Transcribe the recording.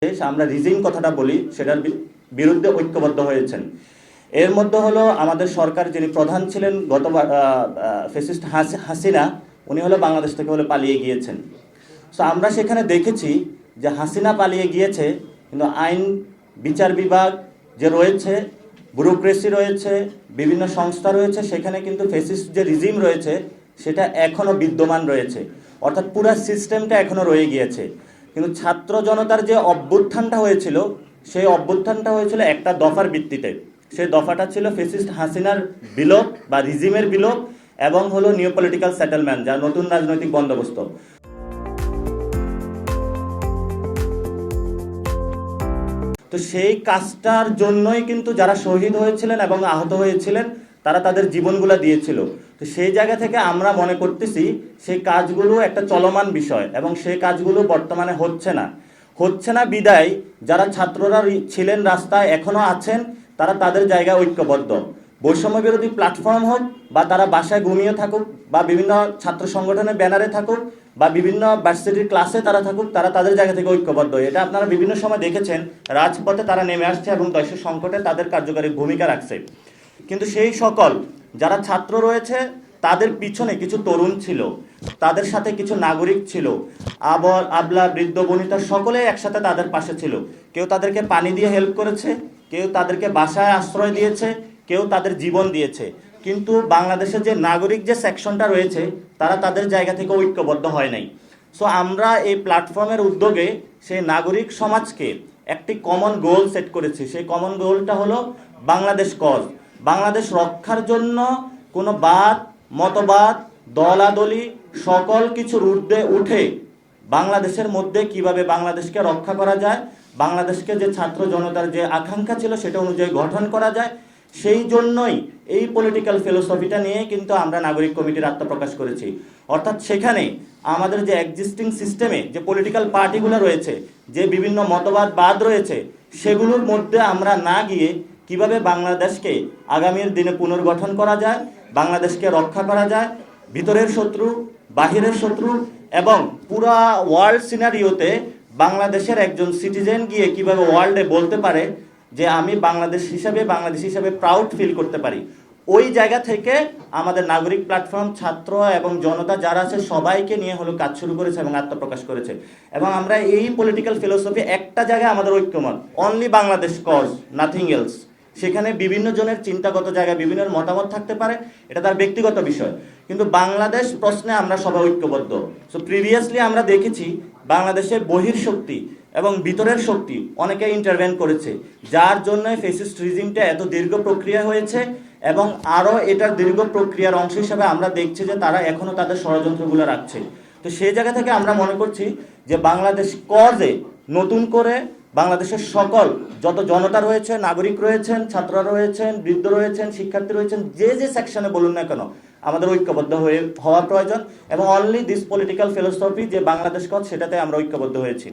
আমরা রিজিম কথাটা বলি সেটার বিরুদ্ধে ঐক্যবদ্ধ হয়েছেন। এর মধ্যে হলো আমাদের সরকার যিনি প্রধান ছিলেন গতবার ফ্যাসিস্ট হাসিনা, উনি হলো বাংলাদেশ থেকে হলো পালিয়ে গিয়েছেন। সো আমরা সেখানে দেখেছি যে হাসিনা পালিয়ে গিয়েছে, কিন্তু আইন বিচার বিভাগ যে রয়েছে, ব্যুরোক্রেসি রয়েছে, বিভিন্ন সংস্থা রয়েছে, সেখানে কিন্তু ফ্যাসিস্ট যে রিজিম রয়েছে সেটা এখনও বিদ্যমান রয়েছে, অর্থাৎ পুরো সিস্টেমটা এখনও রয়ে গিয়েছে। কিন্তু ছাত্র জনতার যে অভ্যুত্থানটা হয়েছিল, সেই অভ্যুত্থানটা হয়েছিল একটা দফার ভিত্তিতে। সেই দফাটা ছিল ফ্যাসিস্ট হাসিনার বিলোপ বা রিজিমের বিলোপ এবং হলো নিউ পলিটিক্যাল সেটেলমেন্ট, যা নতুন রাজনৈতিক বন্দোবস্ত। তো সেই কাজটার জন্যই কিন্তু যারা শহীদ হয়েছিলেন এবং আহত হয়েছিলেন তারা তাদের জীবনগুলো দিয়েছিল। তো সেই জায়গা থেকে আমরা মনে করতেছি সেই কাজগুলো একটা চলমান বিষয় এবং সেই কাজগুলো বর্তমানে হচ্ছে না বিদায় যারা ছাত্ররা ছিলেন রাস্তায় এখনো আছেন, তারা তাদের জায়গায় ঐক্যবদ্ধ। বৈষম্য বিরোধী প্ল্যাটফর্ম হোক বা তারা বাসায় ঘুমিয়ে থাকুক বা বিভিন্ন ছাত্র সংগঠনের ব্যানারে থাকুক বা বিভিন্ন ভার্সিটির ক্লাসে তারা থাকুক, তারা তাদের জায়গা থেকে ঐক্যবদ্ধ। এটা আপনারা বিভিন্ন সময় দেখেছেন, রাজপথে তারা নেমে আসছে এবং দেশের সংকটে তাদের কার্যকরী ভূমিকা রাখছে। কিন্তু সেই সকল যারা ছাত্র রয়েছে তাদের পিছনে কিছু তরুণ ছিল, তাদের সাথে কিছু নাগরিক ছিল, আবল আবলা বৃদ্ধ বনিতা সকলে একসাথে তাদের পাশে ছিল। কেউ তাদেরকে পানি দিয়ে হেল্প করেছে, কেউ তাদেরকে বাসায় আশ্রয় দিয়েছে, কেউ তাদের জীবন দিয়েছে। কিন্তু বাংলাদেশের যে নাগরিক যে সেকশনটা রয়েছে তারা তাদের জায়গা থেকে ঐক্যবদ্ধ হয় নাই। সো আমরা এই প্ল্যাটফর্মের উদ্যোগে সেই নাগরিক সমাজকে একটি কমন গোল সেট করেছি। সেই কমন গোলটা হলো বাংলাদেশ কজ। বাংলাদেশ রক্ষার জন্য কোনো মতবাদ, দলাদলি সকল কিছুর ঊর্ধ্বে উঠে বাংলাদেশের মধ্যে কিভাবে বাংলাদেশকে রক্ষা করা যায়, বাংলাদেশকে যে ছাত্র জনতার যে আকাঙ্ক্ষা ছিল সেটা অনুযায়ী গঠন করা যায়, সেই জন্যই এই পলিটিক্যাল ফিলোসফিটা নিয়ে কিন্তু আমরা নাগরিক কমিটির আত্মপ্রকাশ করেছি। অর্থাৎ সেখানে আমাদের যে এক্সিস্টিং সিস্টেমে যে পলিটিক্যাল পার্টিগুলো রয়েছে, যে বিভিন্ন মতবাদ রয়েছে, সেগুলোর মধ্যে আমরা না গিয়ে কিভাবে বাংলাদেশকে আগামীর দিনে পুনর্গঠন করা যায়, বাংলাদেশকে রক্ষা করা যায়, ভিতরের শত্রু, বাহিরের শত্রু এবং পুরা ওয়ার্ল্ড সিনারিওতে বাংলাদেশের একজন সিটিজেন গিয়ে কিভাবে ওয়ার্ল্ডে বলতে পারে যে আমি বাংলাদেশ হিসাবে প্রাউড ফিল করতে পারি। ওই জায়গা থেকে আমাদের নাগরিক প্ল্যাটফর্ম, ছাত্র এবং জনতা যারা আছে সবাইকে নিয়ে হলো কাজ শুরু করেছে এবং আত্মপ্রকাশ করেছে। এবং আমরা এই পলিটিক্যাল ফিলোসফি একটা জায়গায় আমাদের ঐক্যমত, only Bangladesh cause, nothing else. সেখানে বিভিন্ন জনের চিন্তাগত জায়গায় বিভিন্ন মতামত থাকতে পারে, এটা তার ব্যক্তিগত বিষয়, কিন্তু বাংলাদেশ প্রশ্নে আমরা সবাই ঐক্যবদ্ধ। সো প্রিভিয়াসলি আমরা দেখেছি বাংলাদেশের বহির্শক্তি এবং ভিতরের শক্তি অনেকে ইন্টারভেন করেছে, যার জন্য ফ্যাসিস্ট রিজিমটা এত দীর্ঘ প্রক্রিয়া হয়েছে এবং আরও এটার দীর্ঘ প্রক্রিয়ার অংশ হিসাবে আমরা দেখছি যে তারা এখনও তাদের ষড়যন্ত্রগুলো রাখছে। তো সেই জায়গা থেকে আমরা মনে করছি যে বাংলাদেশ কজে নতুন করে বাংলাদেশের সকল যত জনতা রয়েছে, নাগরিক রয়েছেন, ছাত্ররা রয়েছেন, বৃদ্ধ রয়েছেন, শিক্ষার্থী রয়েছেন, যে সেকশনে বলুন না কেন, আমাদের ঐক্যবদ্ধ হওয়া প্রয়োজন। এবং অনলি দিস পলিটিক্যাল ফিলোসফি যে বাংলাদেশ কজ, সেটাতে আমরা ঐক্যবদ্ধ হয়েছি।